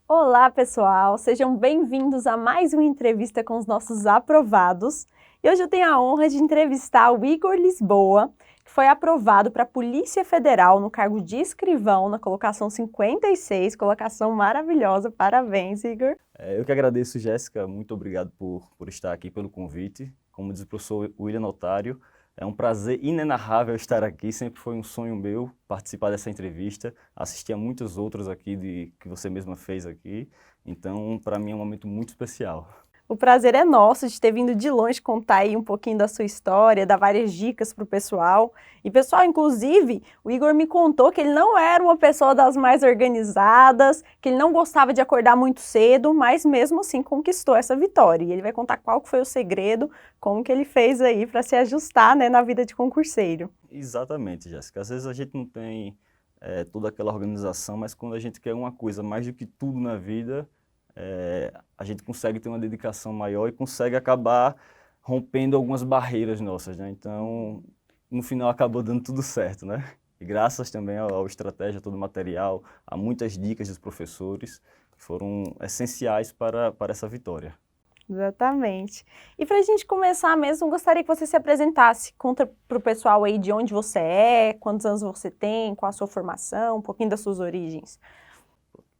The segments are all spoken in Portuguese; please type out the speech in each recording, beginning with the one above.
Olá, pessoal! Sejam bem-vindos a mais uma entrevista com os nossos aprovados. E hoje eu tenho a honra de entrevistar o Igor Lisboa, que foi aprovado para a Polícia Federal no cargo de escrivão, na colocação 56, colocação maravilhosa. Parabéns, Igor! Eu que agradeço, Jéssica. Muito obrigado por estar aqui, pelo convite. Como diz o professor William Notário, é um prazer inenarrável estar aqui. Sempre foi um sonho meu participar dessa entrevista. Assisti a muitas outras aqui que você mesma fez aqui. Então, para mim é um momento muito especial. O prazer é nosso de ter vindo de longe contar aí um pouquinho da sua história, dar várias dicas para o pessoal. E pessoal, inclusive, o Igor me contou que ele não era uma pessoa das mais organizadas, que ele não gostava de acordar muito cedo, mas mesmo assim conquistou essa vitória. E ele vai contar qual que foi o segredo, como que ele fez aí para se ajustar, né, na vida de concurseiro. Exatamente, Jéssica. Às vezes a gente não tem toda aquela organização, mas quando a gente quer uma coisa mais do que tudo na vida, a gente consegue ter uma dedicação maior e consegue acabar rompendo algumas barreiras nossas, né? Então, no final acabou dando tudo certo, né? E graças também ao estratégia, todo o material, a muitas dicas dos professores, que foram essenciais para essa vitória. Exatamente. E para a gente começar mesmo, gostaria que você se apresentasse, conta para o pessoal aí de onde você é, quantos anos você tem, qual a sua formação, um pouquinho das suas origens.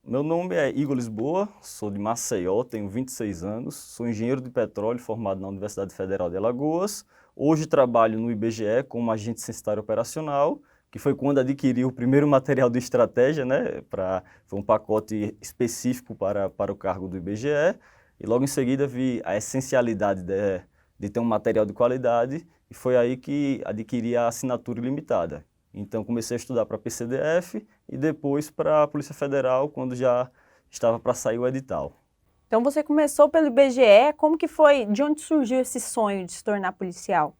Meu nome é Igor Lisboa, sou de Maceió, tenho 26 anos, sou engenheiro de petróleo formado na Universidade Federal de Alagoas. Hoje trabalho no IBGE como agente censitário operacional, que foi quando adquiri o primeiro material de estratégia, né? Foi um pacote específico para o cargo do IBGE. E logo em seguida vi a essencialidade de ter um material de qualidade e foi aí que adquiri a assinatura ilimitada. Então comecei a estudar para PCDF e depois para a Polícia Federal, quando já estava para sair o edital. Então você começou pelo IBGE, como que foi, de onde surgiu esse sonho de se tornar policial?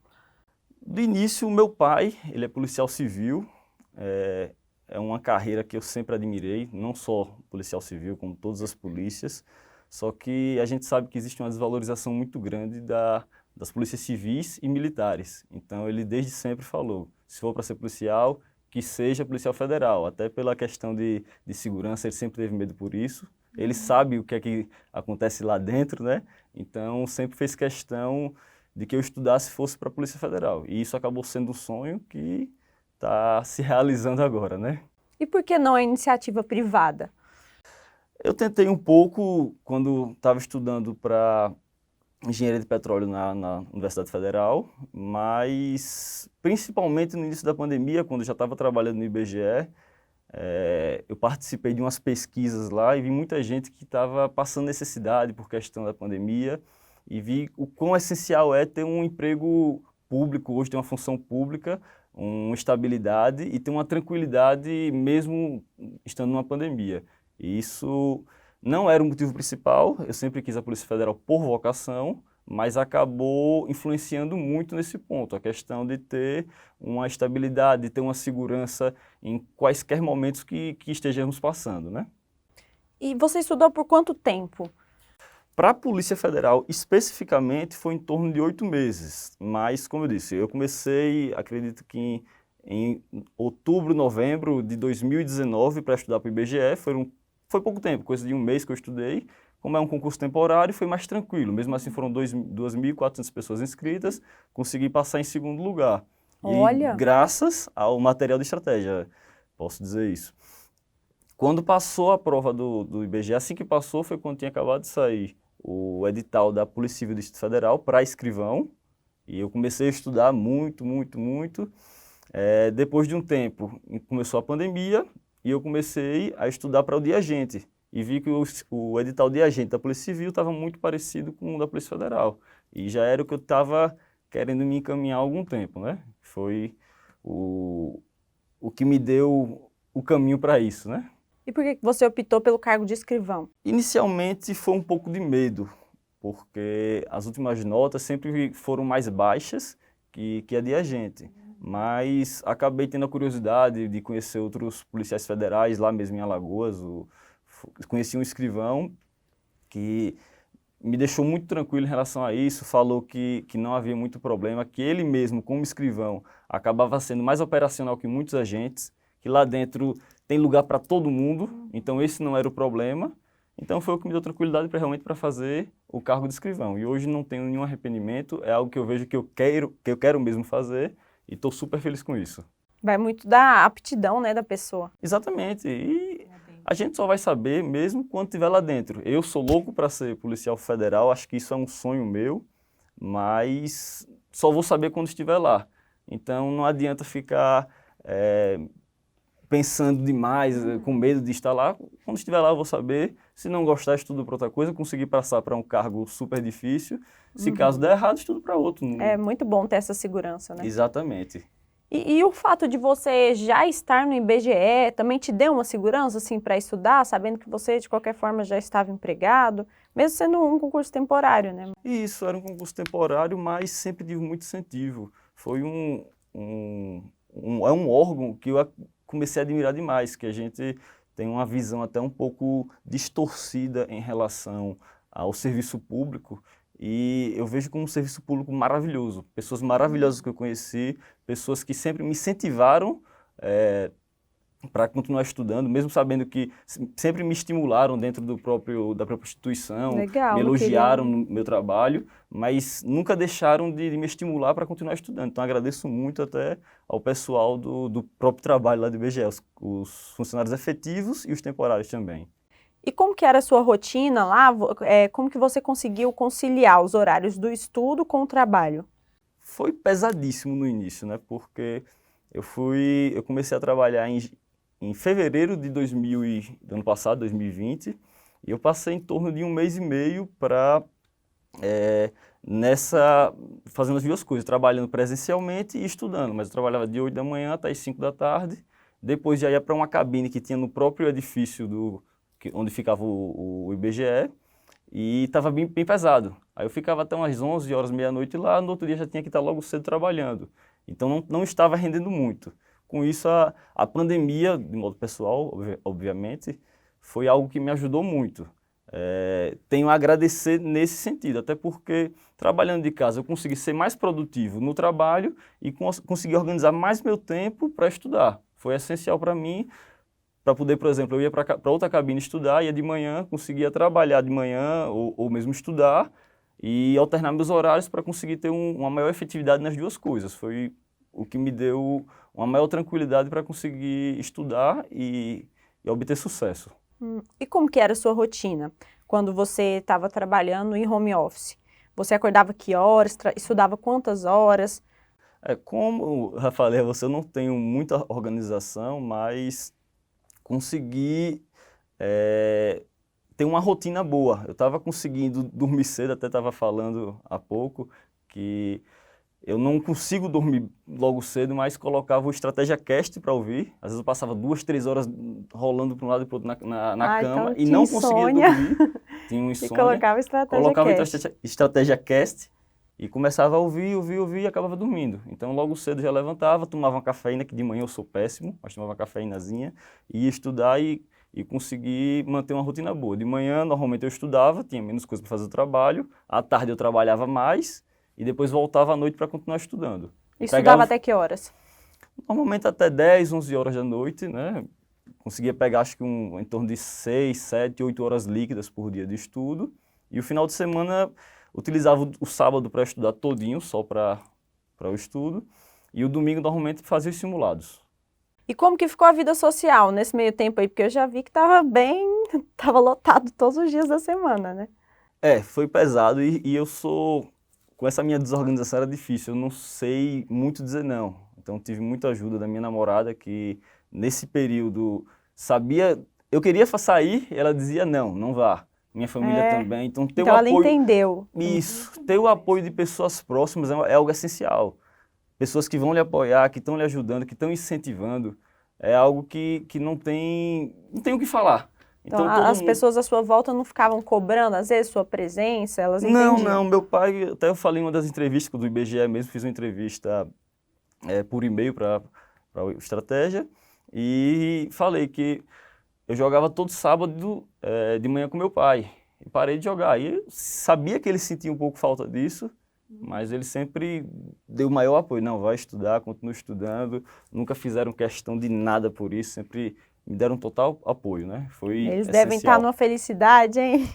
De início, o meu pai, ele é policial civil, é uma carreira que eu sempre admirei, não só policial civil, como todas as polícias, só que a gente sabe que existe uma desvalorização muito grande das polícias civis e militares. Então ele desde sempre falou, se for para ser policial, que seja policial federal, até pela questão de segurança, ele sempre teve medo por isso. Ele sabe o que é que acontece lá dentro, né? Então sempre fez questão de que eu estudasse e fosse para a Polícia Federal. E isso acabou sendo um sonho que está se realizando agora, né? E por que não a iniciativa privada? Eu tentei um pouco quando estava estudando para engenharia de petróleo na Universidade Federal, mas principalmente no início da pandemia, quando eu já estava trabalhando no IBGE, eu participei de umas pesquisas lá e vi muita gente que estava passando necessidade por questão da pandemia e vi o quão essencial é ter um emprego público, hoje ter uma função pública, uma estabilidade e ter uma tranquilidade mesmo estando numa pandemia. E isso não era o motivo principal, eu sempre quis a Polícia Federal por vocação, mas acabou influenciando muito nesse ponto, a questão de ter uma estabilidade, de ter uma segurança em quaisquer momentos que estejamos passando, né? E você estudou por quanto tempo? Para a Polícia Federal, especificamente, foi em torno de 8 meses, mas, como eu disse, eu comecei, acredito que em outubro, novembro de 2019 para estudar para o IBGE, foi pouco tempo, coisa de um mês que eu estudei. Como é um concurso temporário, foi mais tranquilo. Mesmo assim, foram 2.400 pessoas inscritas, consegui passar em segundo lugar. E Olha, graças ao material de estratégia, posso dizer isso. Quando passou a prova do IBGE, assim que passou, foi quando tinha acabado de sair o edital da Polícia Civil do Distrito Federal para escrivão. E eu comecei a estudar muito, muito, muito. Depois de um tempo, começou a pandemia e eu comecei a estudar para o de agente. E vi que o edital de agente da Polícia Civil estava muito parecido com o da Polícia Federal. E já era o que eu estava querendo me encaminhar há algum tempo, né? Foi o que me deu o caminho para isso, né? e por que você optou pelo cargo de escrivão? Inicialmente foi um pouco de medo, porque as últimas notas sempre foram mais baixas que a de agente. Mas acabei tendo a curiosidade de conhecer outros policiais federais lá mesmo em Alagoas. Conheci um escrivão que me deixou muito tranquilo em relação a isso, falou que não havia muito problema, que ele mesmo, como escrivão, acabava sendo mais operacional que muitos agentes, que lá dentro tem lugar para todo mundo, então esse não era o problema. Então foi o que me deu tranquilidade para realmente para fazer o cargo de escrivão. E hoje não tenho nenhum arrependimento, é algo que eu vejo que eu quero mesmo fazer e estou super feliz com isso. Vai muito da aptidão, né, da pessoa. Exatamente. E a gente só vai saber mesmo quando estiver lá dentro. Eu sou louco para ser policial federal, acho que isso é um sonho meu, mas só vou saber quando estiver lá. Então não adianta ficar pensando demais, com medo de estar lá. Quando estiver lá eu vou saber. Se não gostar, estudo para outra coisa, conseguir passar para um cargo super difícil. Se caso der errado, estudo para outro. É muito bom ter essa segurança, né? Exatamente. E o fato de você já estar no IBGE também te deu uma segurança, assim, para estudar, sabendo que você, de qualquer forma, já estava empregado, mesmo sendo um concurso temporário, né? Isso, era um concurso temporário, mas sempre tive muito incentivo. Foi é um órgão que eu comecei a admirar demais, que a gente tem uma visão até um pouco distorcida em relação ao serviço público, e eu vejo como um serviço público maravilhoso. Pessoas maravilhosas que eu conheci, pessoas que sempre me incentivaram para continuar estudando, mesmo sabendo que sempre me estimularam dentro da própria instituição, Legal, me não elogiaram queria- no meu trabalho, mas nunca deixaram de me estimular para continuar estudando. Então agradeço muito até ao pessoal do próprio trabalho lá do IBGE, os funcionários efetivos e os temporários também. E como que era a sua rotina lá? Como que você conseguiu conciliar os horários do estudo com o trabalho? Foi pesadíssimo no início, né? Porque eu comecei a trabalhar em fevereiro do ano passado, 2020, e eu passei em torno de um mês e meio para fazendo as duas coisas, trabalhando presencialmente e estudando, mas eu trabalhava de 8 da manhã até as 5 da tarde, depois já ia para uma cabine que tinha no próprio edifício onde ficava o IBGE, e estava bem pesado. Aí eu ficava até umas 11 horas, meia-noite lá, no outro dia já tinha que estar logo cedo trabalhando. Então não estava rendendo muito. Com isso, a pandemia, de modo pessoal, obviamente, foi algo que me ajudou muito. Tenho a agradecer nesse sentido, até porque trabalhando de casa eu consegui ser mais produtivo no trabalho e consegui organizar mais meu tempo para estudar. Foi essencial para mim, para poder, por exemplo, eu ia para outra cabine estudar, ia de manhã, conseguia trabalhar de manhã ou mesmo estudar e alternar meus horários para conseguir ter uma maior efetividade nas duas coisas. Foi o que me deu uma maior tranquilidade para conseguir estudar e obter sucesso. E como que era a sua rotina quando você estava trabalhando em home office? Você acordava que horas? Estudava quantas horas? Como eu já falei a você, eu não tenho muita organização, mas consegui ter uma rotina boa. Eu estava conseguindo dormir cedo, até estava falando há pouco, que eu não consigo dormir logo cedo, mas colocava o Estratégia Cast para ouvir. Às vezes eu passava 2, 3 horas rolando para um lado e para o outro na cama Então e tinha não conseguia insônia. dormir. Tinha um E insônia. colocava estratégia Colocava o cast. Estratégia Cast e começava a ouvir e acabava dormindo. Então logo cedo já levantava, tomava uma cafeína, que de manhã eu sou péssimo, mas tomava uma cafeínazinha, ia estudar e conseguir manter uma rotina boa. De manhã, normalmente eu estudava, tinha menos coisa para fazer o trabalho, à tarde eu trabalhava mais e depois voltava à noite para continuar estudando. Estudava até que horas? Normalmente até 10, 11 horas da noite, né? Conseguia pegar acho que em torno de 6, 7, 8 horas líquidas por dia de estudo. E o final de semana utilizava o sábado para estudar todinho, só para o estudo. E o domingo normalmente fazia os simulados. E como que ficou a vida social nesse meio tempo aí? Porque eu já vi que estava lotado todos os dias da semana, né? Foi pesado e eu com essa minha desorganização era difícil, eu não sei muito dizer não. Então tive muita ajuda da minha namorada que nesse período eu queria sair, ela dizia não vá. Minha família também, então ter o Então ela apoio. entendeu. Isso, ter o apoio de pessoas próximas é algo essencial. Pessoas que vão lhe apoiar, que estão lhe ajudando, que estão incentivando, é algo que não tem o que falar. Então Então, todo as mundo... pessoas à sua volta não ficavam cobrando, às vezes, sua presença, elas Não, entendiam. não, meu pai, até eu falei em uma das entrevistas do IBGE mesmo, fiz uma entrevista por e-mail para o Estratégia, e falei que eu jogava todo sábado de manhã com meu pai, e parei de jogar. E eu sabia que ele sentia um pouco falta disso, mas ele sempre deu o maior apoio. Não, vai estudar, continua estudando, nunca fizeram questão de nada por isso, sempre me deram total apoio, né? Foi Eles essencial. devem estar numa felicidade, hein?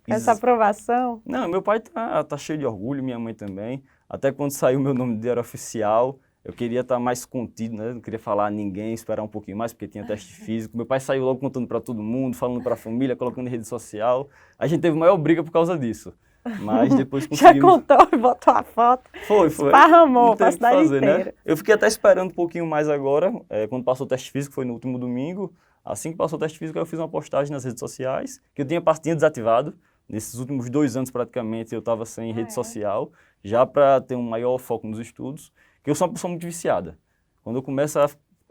Com essa aprovação. Não, meu pai tá cheio de orgulho, minha mãe também. Até quando saiu meu nome de diário oficial, eu queria estar mais contido, né? Não queria falar a ninguém, esperar um pouquinho mais, porque tinha teste físico. Meu pai saiu logo contando para todo mundo, falando para a família, colocando em rede social. A gente teve maior briga por causa disso. Mas depois Já conseguimos... contou e botou a foto. Foi. Esparramou para a Não teve o que cidade fazer, inteira. né? Eu fiquei até esperando um pouquinho mais agora, quando passou o teste físico, foi no último domingo. Assim que passou o teste físico, eu fiz uma postagem nas redes sociais, que eu tinha desativado. Nesses últimos 2 anos, praticamente, eu estava sem rede social, já para ter um maior foco nos estudos, que eu sou uma pessoa muito viciada. Quando eu começo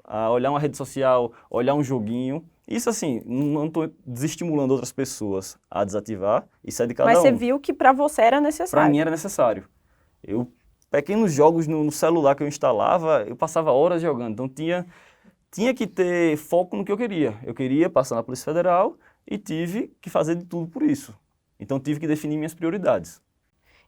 a olhar uma rede social, olhar um joguinho, isso assim, não estou desestimulando outras pessoas a desativar, isso é de cada um. Mas você viu que para você era necessário. Para mim era necessário. Pequenos jogos no celular que eu instalava, eu passava horas jogando, então tinha que ter foco no que eu queria. Eu queria passar na Polícia Federal e tive que fazer de tudo por isso. Então tive que definir minhas prioridades.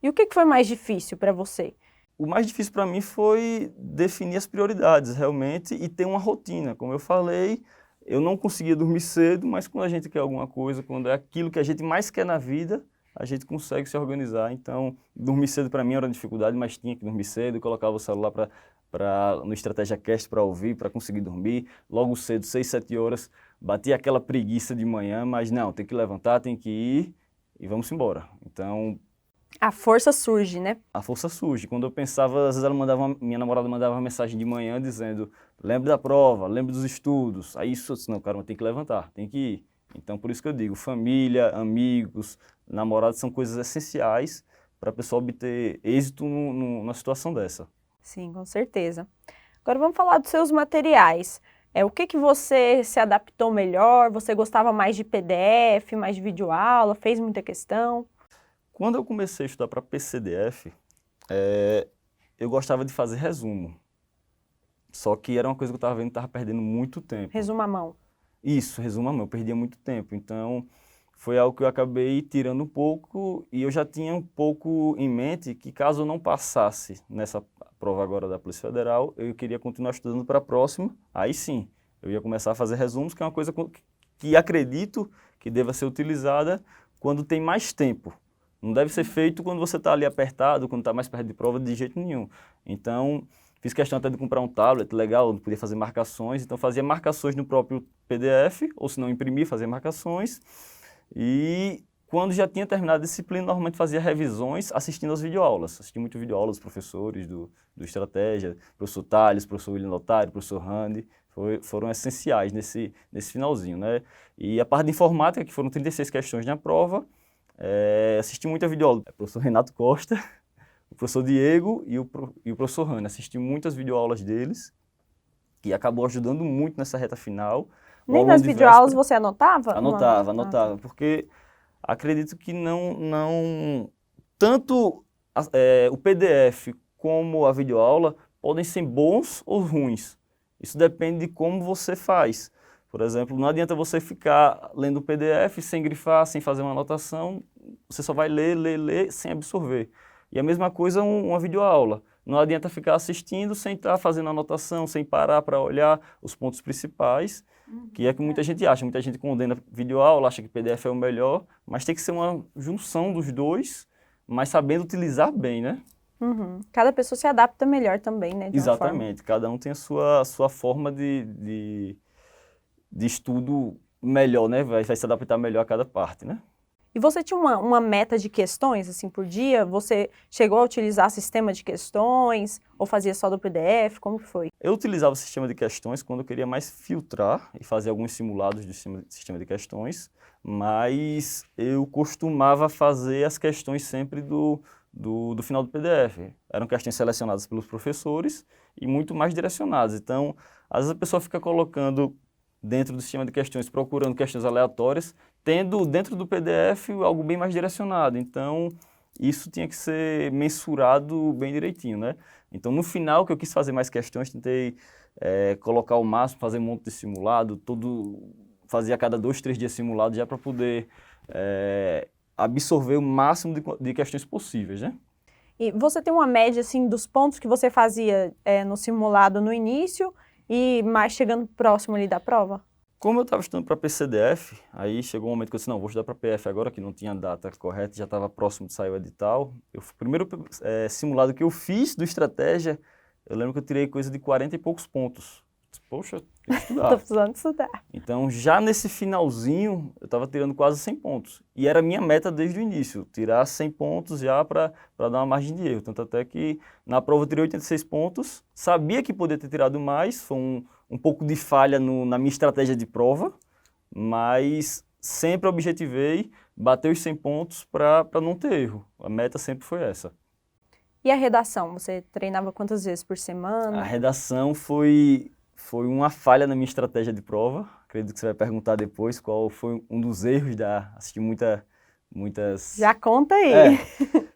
E o que foi mais difícil para você? O mais difícil para mim foi definir as prioridades realmente e ter uma rotina. Como eu falei, eu não conseguia dormir cedo, mas quando a gente quer alguma coisa, quando é aquilo que a gente mais quer na vida, a gente consegue se organizar. Então, dormir cedo para mim era uma dificuldade, mas tinha que dormir cedo, colocava o celular no Estratégia Cast para ouvir, para conseguir dormir. Logo cedo, 6, 7 horas, batia aquela preguiça de manhã, mas não, tem que levantar, tem que ir e vamos embora. Então... A força surge, né? A força surge. Quando eu pensava, às vezes minha namorada mandava uma mensagem de manhã dizendo, lembre da prova, lembre dos estudos. Aí isso, eu disse, não, cara, tem que levantar, tem que ir. Então, por isso que eu digo, família, amigos, namorados são coisas essenciais para a pessoa obter êxito numa situação dessa. Sim, com certeza. Agora vamos falar dos seus materiais. O que você se adaptou melhor? Você gostava mais de PDF, mais de videoaula? Fez muita questão? Quando eu comecei a estudar para PCDF, eu gostava de fazer resumo. Só que era uma coisa que eu estava vendo que estava perdendo muito tempo. Resumo à mão. Isso, resumo à mão, eu perdia muito tempo. Então, foi algo que eu acabei tirando um pouco e eu já tinha um pouco em mente que caso eu não passasse nessa prova agora da Polícia Federal, eu queria continuar estudando para a próxima. Aí sim, eu ia começar a fazer resumos, que é uma coisa que acredito que deva ser utilizada quando tem mais tempo. Não deve ser feito quando você está ali apertado, quando está mais perto de prova, de jeito nenhum. Então, fiz questão até de comprar um tablet legal, onde podia fazer marcações. Então, fazia marcações no próprio PDF, ou se não imprimir, fazia marcações. E quando já tinha terminado a disciplina, normalmente fazia revisões assistindo às videoaulas. Assisti muito videoaulas dos professores do Estratégia, professor Thales, professor William Lotário, professor Randy. Foram essenciais nesse finalzinho, né? E a parte de informática, que foram 36 questões na prova, assisti muita videoaula. O professor Renato Costa, o professor Diego e o professor Rani. Assisti muitas videoaulas deles, que acabou ajudando muito nessa reta final. Nem nas videoaulas você anotava? Anotava, porque acredito que não tanto o PDF como a videoaula podem ser bons ou ruins. Isso depende de como você faz. Por exemplo, não adianta você ficar lendo o PDF sem grifar, sem fazer uma anotação, você só vai ler, sem absorver. E a mesma coisa uma videoaula. Não adianta ficar assistindo sem estar fazendo anotação, sem parar para olhar os pontos principais, que é que muita gente acha. Muita gente condena videoaula, acha que PDF é o melhor, mas tem que ser uma junção dos dois, mas sabendo utilizar bem, né? Uhum. Cada pessoa se adapta melhor também, né? Exatamente, cada um tem a sua forma de estudo melhor, né? Vai se adaptar melhor a cada parte, né? E você tinha uma meta de questões, assim, por dia? Você chegou a utilizar sistema de questões ou fazia só do PDF? Como que foi? Eu utilizava o sistema de questões quando eu queria mais filtrar e fazer alguns simulados do sistema de questões, mas eu costumava fazer as questões sempre do final do PDF. Eram questões selecionadas pelos professores e muito mais direcionadas. Então, às vezes a pessoa fica colocando dentro do sistema de questões, procurando questões aleatórias, tendo dentro do PDF algo bem mais direcionado. Então, isso tinha que ser mensurado bem direitinho, né? Então, no final, que eu quis fazer mais questões, tentei colocar o máximo, fazer um monte de simulado, fazia a cada 2, 3 dias simulado, já para poder absorver o máximo de questões possíveis, né? E você tem uma média, assim, dos pontos que você fazia no simulado no início e mais chegando próximo ali da prova? Como eu estava estudando para PCDF, aí chegou um momento que eu disse, não, vou estudar para PF agora, que não tinha data correta, já estava próximo de sair o edital. O primeiro simulado que eu fiz do Estratégia, eu lembro que eu tirei coisa de 40 e poucos pontos. Poxa, tem que estudar. Tô precisando estudar. Então, já nesse finalzinho, eu estava tirando quase 100 pontos. E era a minha meta desde o início, tirar 100 pontos já para dar uma margem de erro. Tanto até que na prova eu tirei 86 pontos, sabia que podia ter tirado mais, foi um pouco de falha na minha estratégia de prova, mas sempre objetivei bater os 100 pontos para não ter erro. A meta sempre foi essa. E a redação? Você treinava quantas vezes por semana? A redação foi uma falha na minha estratégia de prova. Acredito que você vai perguntar depois qual foi um dos erros assisti muitas... Já conta aí.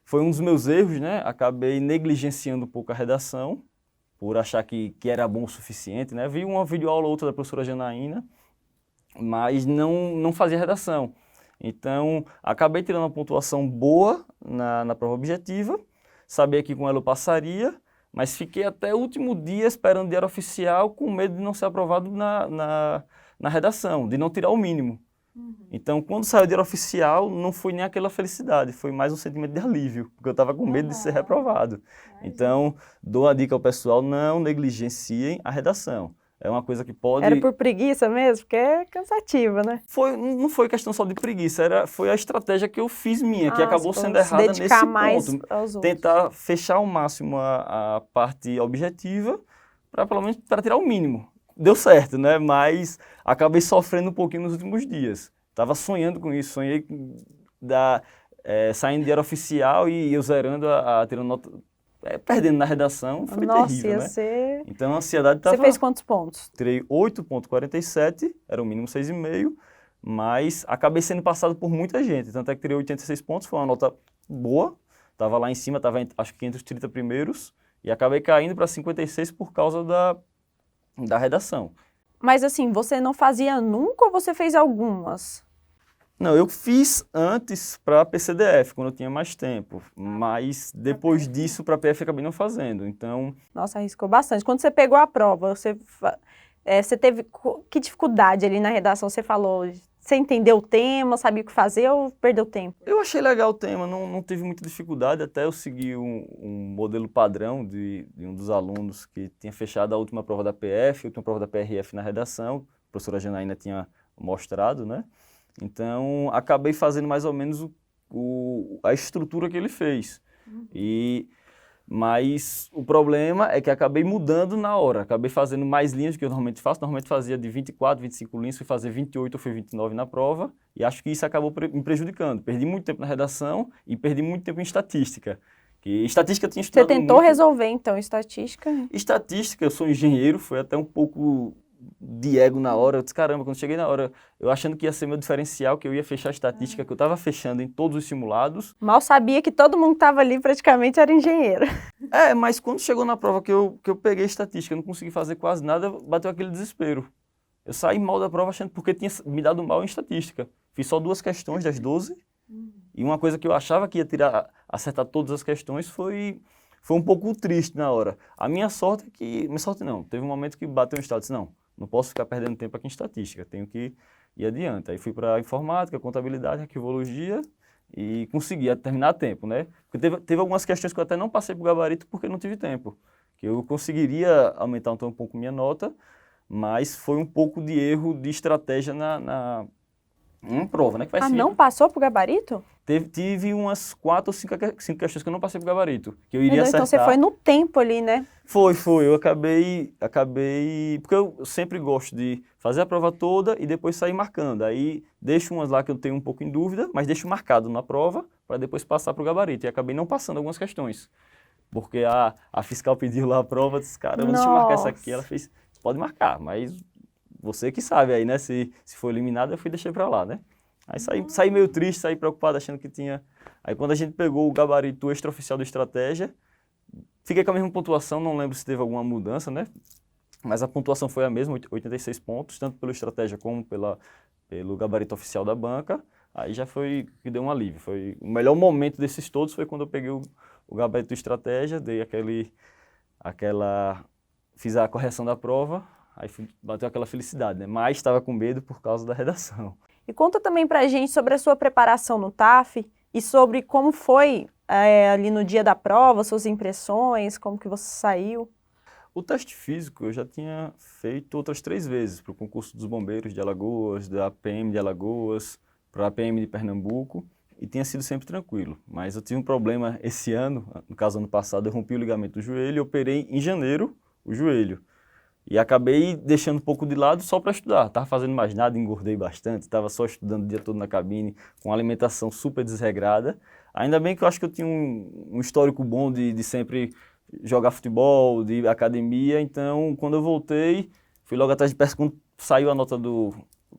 Foi um dos meus erros, né? Acabei negligenciando um pouco a redação, por achar que era bom o suficiente, né? Vi uma videoaula ou outra da professora Janaína, mas não fazia redação. Então, acabei tirando uma pontuação boa na prova objetiva, sabia que com ela eu passaria, mas fiquei até o último dia esperando o diário oficial com medo de não ser aprovado na redação, de não tirar o mínimo. Então, quando saiu o diário oficial, não foi nem aquela felicidade, foi mais um sentimento de alívio, porque eu estava com medo de ser reprovado. Então, dou a dica ao pessoal, não negligenciem a redação. É uma coisa que pode... Era por preguiça mesmo? Porque é cansativa, né? Não foi questão só de preguiça, foi a estratégia que eu fiz minha, que acabou sendo se errada dedicar nesse mais ponto. aos outros. Tentar fechar ao máximo a parte objetiva, para pelo menos para tirar o mínimo. Deu certo, né? Mas acabei sofrendo um pouquinho nos últimos dias. Estava sonhando com isso, sonhei saindo de diário oficial e eu zerando, tirando nota, perdendo na redação, foi terrível, ia né? ser... Então a ansiedade estava... Você fez quantos pontos? Tirei 8,47, era o mínimo 6,5, mas acabei sendo passado por muita gente, tanto é que tirei 86 pontos, foi uma nota boa, estava lá em cima, estava acho que entre os 30 primeiros, e acabei caindo para 56 por causa da redação. Mas assim, você não fazia nunca ou você fez algumas? Não, eu fiz antes para PCDF, quando eu tinha mais tempo, mas depois disso para PF eu acabei não fazendo, então... Nossa, arriscou bastante. Quando você pegou a prova, você teve que dificuldade ali na redação? Você falou, você entendeu o tema, sabia o que fazer ou perdeu tempo? Eu achei legal o tema, não tive muita dificuldade, até eu segui um modelo padrão de um dos alunos que tinha fechado a última prova da PF, a última prova da PRF na redação, a professora Janaína tinha mostrado, né? Então, acabei fazendo mais ou menos a estrutura que ele fez. Mas o problema é que acabei mudando na hora. Acabei fazendo mais linhas do que eu normalmente faço. Normalmente fazia de 24, 25 linhas, fui fazer 28 ou fui 29 na prova. E acho que isso acabou me prejudicando. Perdi muito tempo na redação e perdi muito tempo em estatística. Que estatística eu tinha estudado muito. Você tentou resolver, então, estatística? Estatística, eu sou engenheiro, foi até um pouco... de ego na hora, eu disse, caramba, quando cheguei na hora, eu achando que ia ser meu diferencial, que eu ia fechar a estatística, que eu estava fechando em todos os simulados. Mal sabia que todo mundo que estava ali praticamente era engenheiro. Mas quando chegou na prova que eu peguei estatística, eu não consegui fazer quase nada, bateu aquele desespero. Eu saí mal da prova achando porque tinha me dado mal em estatística. Fiz só 2 questões das 12, e uma coisa que eu achava que ia acertar todas as questões foi um pouco triste na hora. A minha sorte é que... Minha sorte não, teve um momento que bateu um estado, disse, não posso ficar perdendo tempo aqui em estatística, tenho que ir adiante. Aí fui para informática, contabilidade, arquivologia e consegui terminar a tempo, né? Porque teve algumas questões que eu até não passei para o gabarito porque não tive tempo. Que eu conseguiria aumentar um pouco minha nota, mas foi um pouco de erro de estratégia na prova, né? Que vai ser... não passou para o gabarito? Tive umas 4 ou 5 questões que eu não passei para o gabarito, que eu iria acertar. Então você foi no tempo ali, né? Foi. Eu acabei... Porque eu sempre gosto de fazer a prova toda e depois sair marcando. Aí deixo umas lá que eu tenho um pouco em dúvida, mas deixo marcado na prova para depois passar para o gabarito. E acabei não passando algumas questões. Porque a fiscal pediu lá a prova, disse, caramba, deixa eu marcar essa aqui. Ela fez, pode marcar, mas você que sabe aí, né? Se for eliminado, eu deixei para lá, né? Aí saí meio triste, saí preocupado, achando que tinha... Aí quando a gente pegou o gabarito extraoficial da estratégia, fiquei com a mesma pontuação, não lembro se teve alguma mudança, né? Mas a pontuação foi a mesma, 86 pontos, tanto pela estratégia como pelo gabarito oficial da banca. Aí já foi que deu um alívio. Foi o melhor momento desses todos foi quando eu peguei o gabarito de estratégia, dei fiz a correção da prova, Aí bateu aquela felicidade, né? Mas estava com medo por causa da redação. E conta também pra gente sobre a sua preparação no TAF e sobre como foi ali no dia da prova, suas impressões, como que você saiu. O teste físico eu já tinha feito outras 3 vezes, para o concurso dos bombeiros de Alagoas, da PM de Alagoas, para a PM de Pernambuco, e tinha sido sempre tranquilo. Mas eu tive um problema esse ano, no caso ano passado, eu rompi o ligamento do joelho e operei em janeiro o joelho. E acabei deixando um pouco de lado só para estudar. Estava fazendo mais nada, engordei bastante, estava só estudando o dia todo na cabine, com alimentação super desregrada. Ainda bem que eu acho que eu tinha um histórico bom de sempre jogar futebol, de academia, então quando eu voltei, fui logo atrás de quando saiu a nota do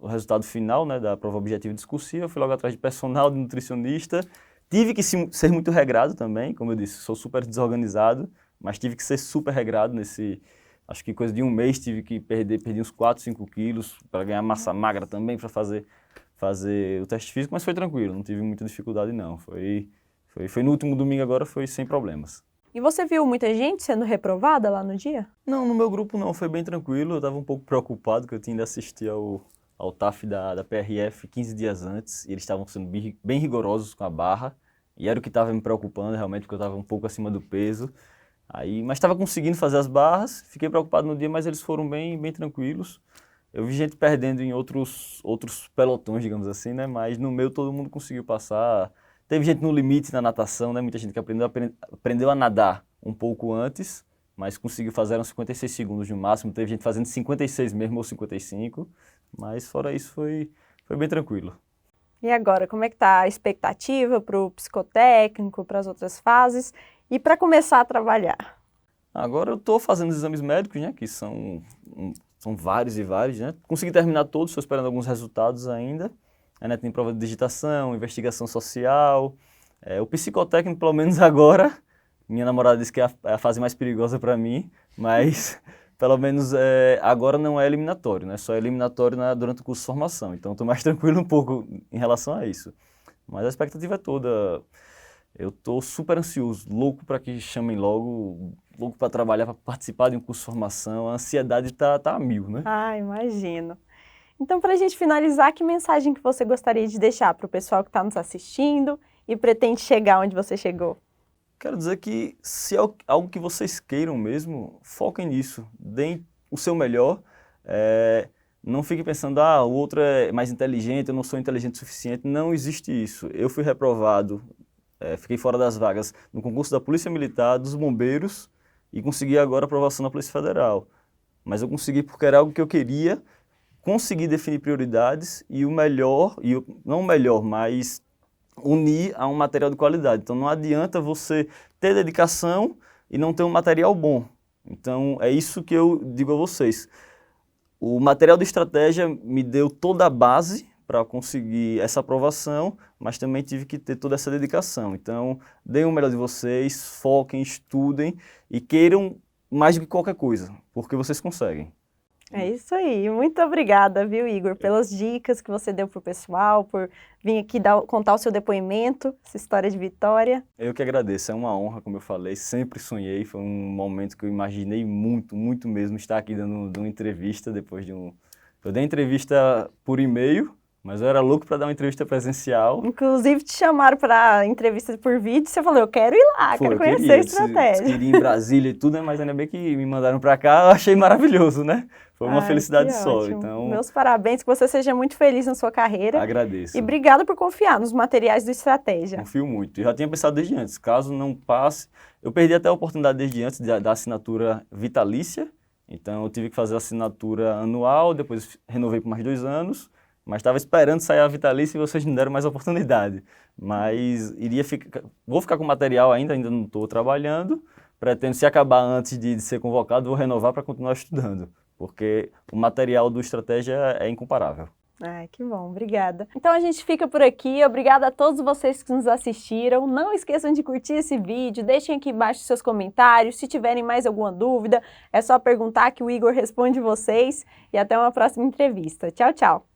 resultado final, né, da prova objetiva e discursiva, fui logo atrás de personal, de nutricionista, tive que ser muito regrado também, como eu disse, sou super desorganizado, mas tive que ser super regrado acho que coisa de um mês tive que perdi uns 4, 5 quilos para ganhar massa magra também, para fazer o teste físico, mas foi tranquilo, não tive muita dificuldade não, foi no último domingo agora, foi sem problemas. E você viu muita gente sendo reprovada lá no dia? Não, no meu grupo não, foi bem tranquilo. Eu estava um pouco preocupado, que eu tinha ido assistir ao TAF da PRF 15 dias antes, e eles estavam sendo bem rigorosos com a barra, e era o que estava me preocupando realmente, porque eu estava um pouco acima do peso. Mas estava conseguindo fazer as barras, fiquei preocupado no dia, mas eles foram bem tranquilos. Eu vi gente perdendo em outros pelotões, digamos assim, né? Mas no meu todo mundo conseguiu passar. Teve gente no limite na natação, né? Muita gente que aprendeu a nadar um pouco antes, mas conseguiu fazer uns 56 segundos no máximo. Teve gente fazendo 56 mesmo ou 55, mas fora isso foi bem tranquilo. E agora, como é que tá a expectativa para o psicotécnico, para as outras fases e para começar a trabalhar? Agora eu estou fazendo os exames médicos, né? Que são vários e vários, né? Consegui terminar todos, estou esperando alguns resultados ainda. Né, tem prova de digitação, investigação social. O psicotécnico, pelo menos agora, minha namorada disse que é a fase mais perigosa para mim, mas pelo menos agora não é eliminatório, né? Só é eliminatório durante o curso de formação. Então estou mais tranquilo um pouco em relação a isso. Mas a expectativa é toda. Eu estou super ansioso, louco para que chamem logo, louco para trabalhar, para participar de um curso de formação. A ansiedade tá a mil, né? Ah, imagino. Então, para a gente finalizar, que mensagem que você gostaria de deixar para o pessoal que está nos assistindo e pretende chegar onde você chegou? Quero dizer que se é algo que vocês queiram mesmo, foquem nisso, deem o seu melhor, não fiquem pensando, o outro é mais inteligente, eu não sou inteligente o suficiente, não existe isso. Eu fui reprovado, fiquei fora das vagas no concurso da Polícia Militar, dos Bombeiros e consegui agora a aprovação na Polícia Federal. Mas eu consegui porque era algo que eu queria, consegui definir prioridades e o melhor, não o melhor, mas unir a um material de qualidade. Então não adianta você ter dedicação e não ter um material bom. Então é isso que eu digo a vocês. O material de estratégia me deu toda a base para conseguir essa aprovação, mas também tive que ter toda essa dedicação. Então deem o melhor de vocês, foquem, estudem e queiram mais do que qualquer coisa, porque vocês conseguem. É isso aí. Muito obrigada, viu, Igor, pelas dicas que você deu para o pessoal, por vir aqui contar o seu depoimento, essa história de vitória. Eu que agradeço. É uma honra, como eu falei, sempre sonhei. Foi um momento que eu imaginei muito, muito mesmo estar aqui dando uma entrevista depois de um... Eu dei entrevista por e-mail, mas eu era louco para dar uma entrevista presencial. Inclusive te chamaram para entrevista por vídeo e você falou, eu quero ir lá, quero conhecer a estratégia. Eu queria ir em Brasília e tudo, né? Mas ainda bem que me mandaram para cá, eu achei maravilhoso, né? Foi uma felicidade só. Então, meus parabéns, que você seja muito feliz na sua carreira. Agradeço. E obrigada por confiar nos materiais do Estratégia. Confio muito. Eu já tinha pensado desde antes, caso não passe... Eu perdi até a oportunidade desde antes da assinatura vitalícia, então eu tive que fazer a assinatura anual, depois renovei por mais 2 anos, mas estava esperando sair a vitalícia e vocês me deram mais oportunidade. Mas vou ficar com material ainda não estou trabalhando, pretendo, se acabar antes de ser convocado, vou renovar para continuar estudando, porque o material do Estratégia é incomparável. Que bom, obrigada. Então a gente fica por aqui, obrigada a todos vocês que nos assistiram. Não esqueçam de curtir esse vídeo, deixem aqui embaixo seus comentários. Se tiverem mais alguma dúvida, é só perguntar que o Igor responde vocês. E até uma próxima entrevista. Tchau, tchau!